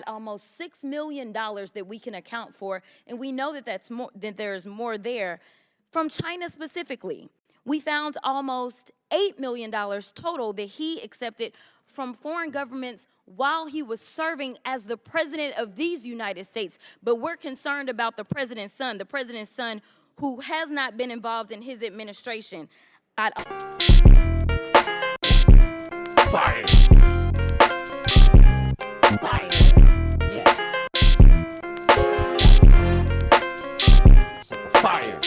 got almost $6 million that we can account for, and we know that there's more there from China specifically. We found almost $8 million total that he accepted from foreign governments while he was serving as the president of these United States. But we're concerned about the president's son who has not been involved in his administration. Fyre. Fyre. Yeah. Fyre.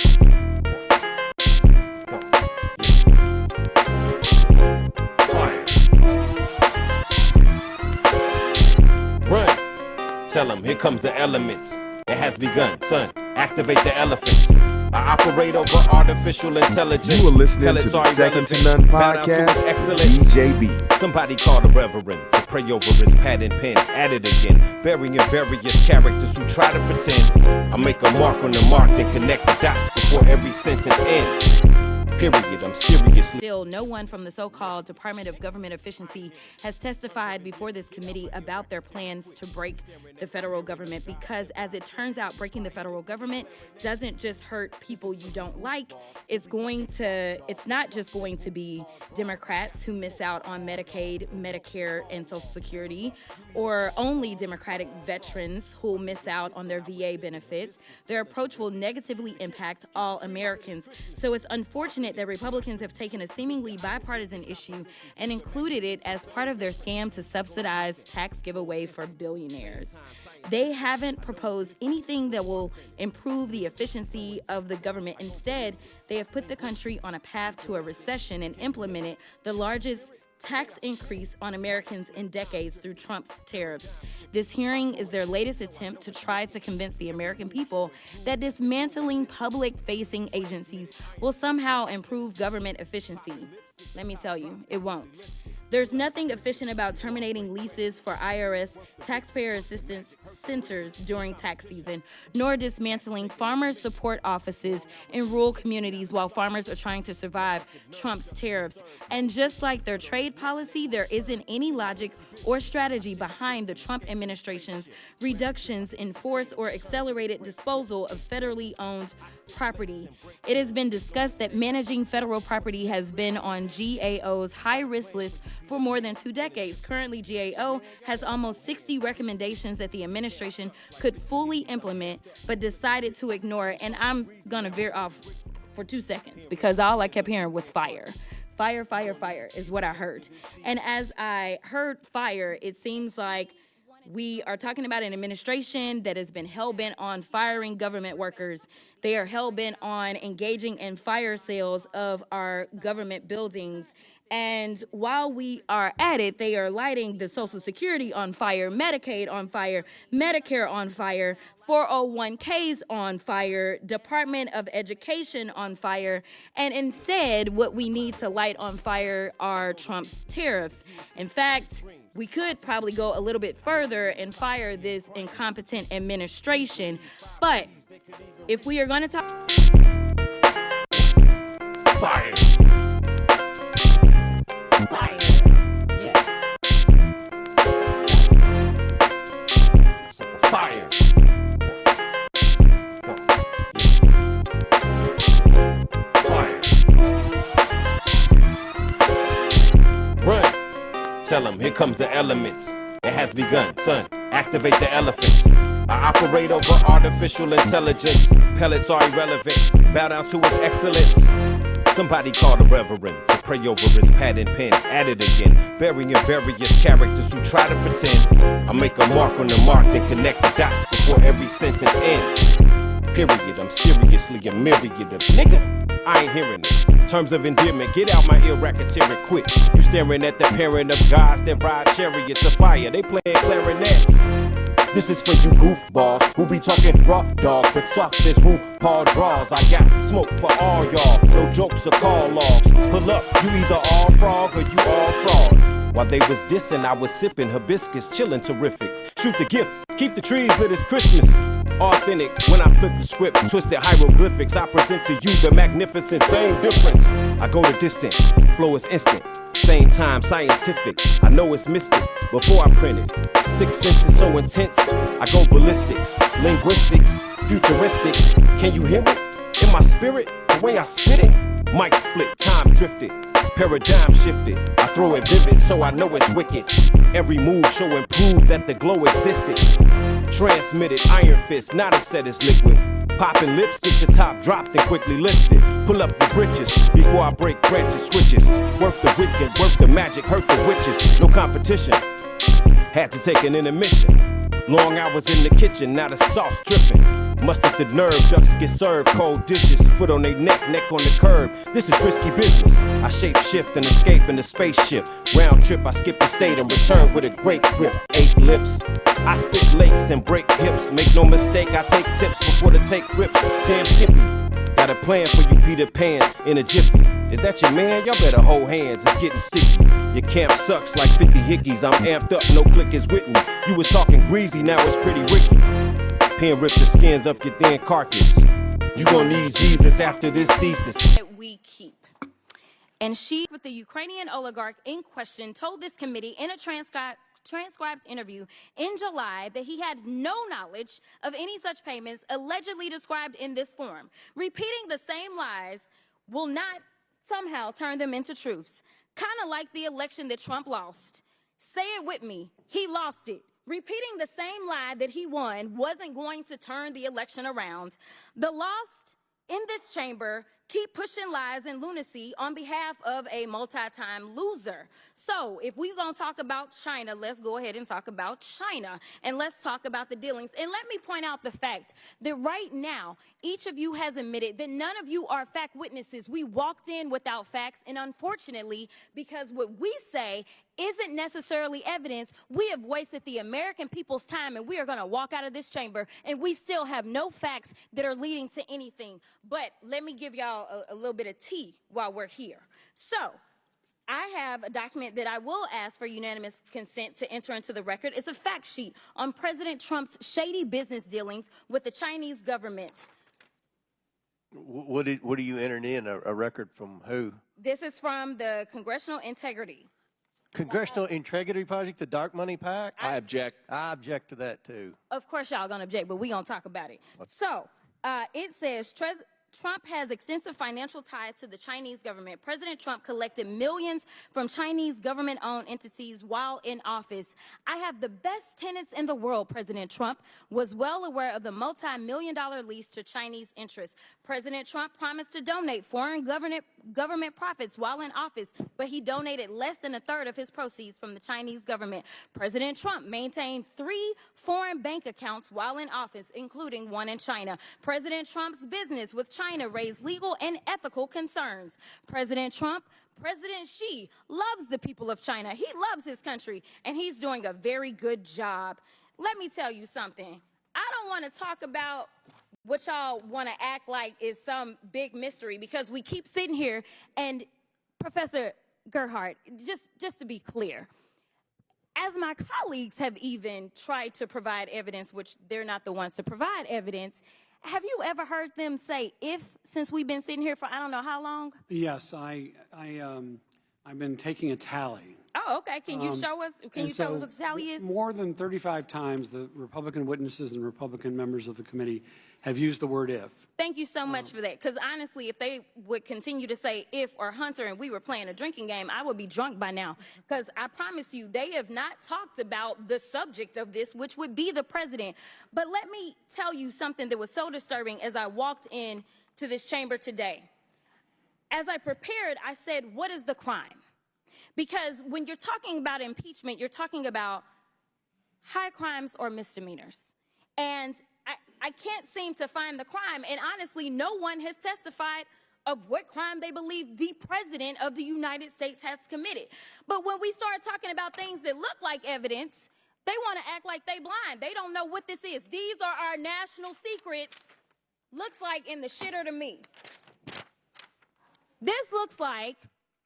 Run. Tell them, here comes the elements. It has begun, son. Activate the elephants. I operate over artificial intelligence. You are listening to the Second to None podcast with DJB. Somebody called a reverend to pray over his pad and pen. At it again, burying various characters who try to pretend. I make a mark on the mark, then connect the dots before every sentence ends. Period. I'm seriously. Still, no one from the so-called Department of Government Efficiency has testified before this committee about their plans to break the federal government, because as it turns out, breaking the federal government doesn't just hurt people you don't like. It's not just going to be Democrats who miss out on Medicaid, Medicare, and Social Security, or only Democratic veterans who will miss out on their VA benefits. Their approach will negatively impact all Americans. So it's unfortunate that Republicans have taken a seemingly bipartisan issue and included it as part of their scam to subsidize tax giveaway for billionaires. They haven't proposed anything that will improve the efficiency of the government. Instead, they have put the country on a path to a recession and implemented the largest tax increase on Americans in decades through Trump's tariffs. This hearing is their latest attempt to try to convince the American people that dismantling public-facing agencies will somehow improve government efficiency. Let me tell you, it won't. There's nothing efficient about terminating leases for IRS taxpayer assistance centers during tax season, nor dismantling farmers' support offices in rural communities while farmers are trying to survive Trump's tariffs. And just like their trade policy, there isn't any logic or strategy behind the Trump administration's reductions in force or accelerated disposal of federally owned property. It has been discussed that managing federal property has been on GAO's high-risk list for more than 2 decades. Currently, GAO has almost 60 recommendations that the administration could fully implement, but decided to ignore. And I'm going to veer off for 2 seconds because all I kept hearing was fire. Fire, fire, fire is what I heard. And as I heard fire, it seems like we are talking about an administration that has been hell-bent on firing government workers. They are hell-bent on engaging in fire sales of our government buildings. And while we are at it, they are lighting the Social Security on fire, Medicaid on fire, Medicare on fire, 401ks on fire, Department of Education on fire. And instead, what we need to light on fire are Trump's tariffs. In fact, we could probably go a little bit further and fire this incompetent administration. But if we are going to talk... Fyre. Fyre. Yeah. Fyre. Fyre. Run. Tell them, here comes the elements. It has begun, son. Activate the elephants. I operate over artificial intelligence. Pellets are irrelevant. Bow down to his excellence. Somebody called a reverend to pray over his pad and pen. At it again, burying various characters who try to pretend. I make a mark on the mark, then connect the dots before every sentence ends. Period. I'm seriously a myriad of nigga. I ain't hearing it. Terms of endearment, get out my ear racketeering quick. You staring at the parent of gods that ride chariots of fire. They playing clarinets. This is for you goofballs who be talking raw dog, but soft as RuPaul draws. I got smoke for all y'all, no jokes or call logs. Pull up, you either all frog or you all fraud. While they was dissing, I was sipping hibiscus, chillin' terrific. Shoot the gift, keep the trees lit, it's Christmas. Authentic, when I flip the script, twisted hieroglyphics, I present to you the magnificent same difference. I go the distance, flow is instant. same time scientific. I know it's mystic before I print it. Sixth sense is so intense, I go ballistics, linguistics, futuristic. Can you hear it? In my spirit, the way I spit it. Mic split, time drifted, paradigm shifted. I throw it vivid so I know it's wicked. Every move show and prove that the glow existed. Transmitted, iron fist, not a set is liquid. Popping lips, get your top dropped and quickly lifted. Pull up the britches before I break branches, switches. Worth the wicked, worth the magic, hurt the witches. No competition, had to take an intermission. Long hours in the kitchen, now the sauce dripping. Mustered the nerve, ducks get served, cold dishes. Foot on their neck, neck on the curb. This is risky business. I shape shift and escape in the spaceship. Round trip, I skip the state and return with a great grip. 8 lips. I spit lakes and break hips. Make no mistake, I take tips before the take rips. Damn Skippy, got a plan for you Peter Pans in a jiffy. Is that your man? Y'all better hold hands, it's getting sticky. Your camp sucks like 50 hickeys. I'm amped up, no click is with me. You was talking greasy, now it's pretty ricky. Pen rip the skins off your thin carcass. You gon' need Jesus after this thesis. That we keep. And she, with the Ukrainian oligarch in question, told this committee in a transcribed interview in July that he had no knowledge of any such payments allegedly described in this form. Repeating the same lies will not somehow turn them into truths. Kind of like the election that Trump lost. Say it with me. He lost it. Repeating the same lie that he won wasn't going to turn the election around. The lost in this chamber keep pushing lies and lunacy on behalf of a multi-time loser. So if we're going to talk about China, let's go ahead and talk about China. And let's talk about the dealings. And let me point out the fact that right now, each of you has admitted that none of you are fact witnesses. We walked in without facts. And unfortunately, because what we say isn't necessarily evidence, we have wasted the American people's time, and we are going to walk out of this chamber and we still have no facts that are leading to anything. But let me give y'all a little bit of tea while we're here. So I have a document that I will ask for unanimous consent to enter into the record. It's a fact sheet on President Trump's shady business dealings with the Chinese government. What are you entering in? A record from who? This is from the Congressional Integrity. Congressional Integrity Project, the dark money pack? I object. I object to that, too. Of course y'all gonna object, but we gonna talk about it. So, it says, Trump has extensive financial ties to the Chinese government. President Trump collected millions from Chinese government-owned entities while in office. I have the best tenants in the world, President Trump was well aware of the multi-million-dollar lease to Chinese interests. President Trump promised to donate foreign government profits while in office, but he donated less than a third of his proceeds from the Chinese government. President Trump maintained 3 foreign bank accounts while in office, including one in China. President Trump's business with China raised legal and ethical concerns. President Xi loves the people of China. He loves his country, and he's doing a very good job. Let me tell you something. I don't want to talk about what y'all want to act like is some big mystery, because we keep sitting here, and Professor Gerhardt, just to be clear, as my colleagues have even tried to provide evidence, which they're not the ones to provide evidence, have you ever heard them say "if" since we've been sitting here for I don't know how long? Yes, I've been taking a tally. Oh, okay. Can you show us? Can you tell us what the tally is? More than 35 times, the Republican witnesses and Republican members of the committee have used the word "if." Thank you so much for that. Because honestly, if they would continue to say "if" or "Hunter" and we were playing a drinking game, I would be drunk by now. Because I promise you, they have not talked about the subject of this, which would be the president. But let me tell you something that was so disturbing as I walked in to this chamber today. As I prepared, I said, what is the crime? Because when you're talking about impeachment, you're talking about high crimes or misdemeanors. And I can't seem to find the crime. And honestly, no one has testified of what crime they believe the president of the United States has committed. But when we start talking about things that look like evidence, they want to act like they blind. They don't know what this is. These are our national secrets. Looks like in the shitter to me. This looks like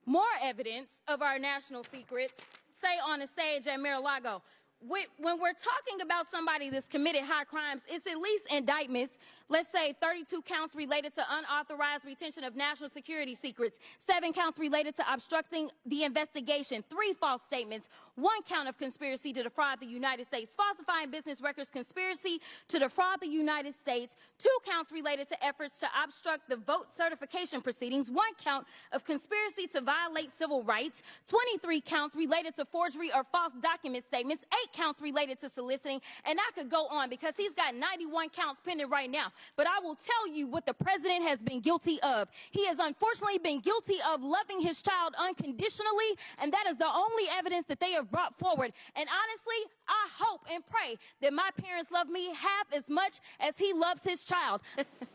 more evidence of our national secrets, say on a stage at Mar-a-Lago. when we're talking about somebody that's committed high crimes, it's at least indictments. Let's say 32 counts related to unauthorized retention of national security secrets, 7 counts related to obstructing the investigation, 3 false statements, 1 count of conspiracy to defraud the United States, falsifying business records, conspiracy to defraud the United States, 2 counts related to efforts to obstruct the vote certification proceedings, 1 count of conspiracy to violate civil rights, 23 counts related to forgery or false document statements, 8 counts related to soliciting, and I could go on because he's got 91 counts pending right now. But I will tell you what the president has been guilty of. He has unfortunately been guilty of loving his child unconditionally, and that is the only evidence that they have brought forward. And honestly, I hope and pray that my parents love me half as much as he loves his child.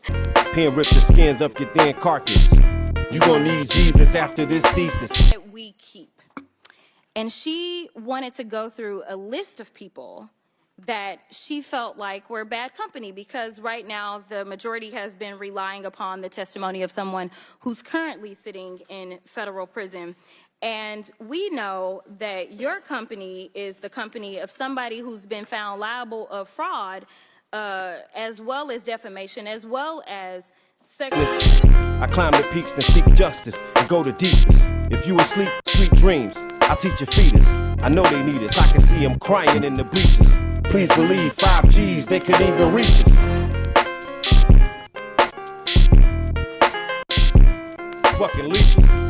Pen rip the skins off your thin carcass. You gonna need Jesus after this thesis. That we keep. And she wanted to go through a list of people that she felt like were bad company, because right now the majority has been relying upon the testimony of someone who's currently sitting in federal prison. And we know that your company is the company of somebody who's been found liable of fraud, as well as defamation, as well as I climb the peaks and seek justice and go the deepest. If you asleep, sweet dreams, I'll teach your fetus. I know they need us, I can see them crying in the bleachers. Please believe 5 G's, they could even reach us. Fucking leeches.